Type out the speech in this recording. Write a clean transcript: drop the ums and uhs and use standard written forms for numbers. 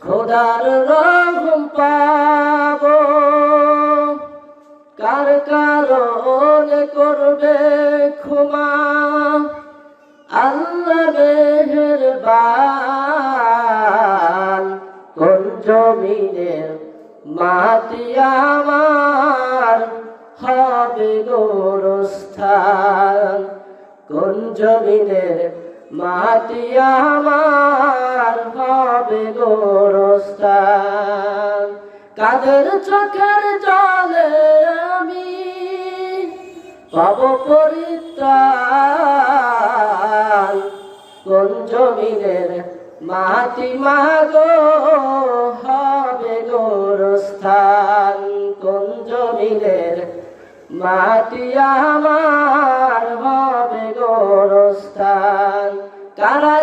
খোদার রহম পাবো কার কারণে করবে ক্ষমা আল্লাহ মেহেরবান। কোন জমিনের মাটি আমার হবে গোরস্থান, কোন জমিনের মাটি আমার হবে গোরস্থান। কাদের চোখের জলে আমি পাব পরিত্রাণ, কোন জমিনের মাটি মাগো হবে গোরস্থান, কোন জমিনের মাটি আমার হবে গোরস্থান। কারা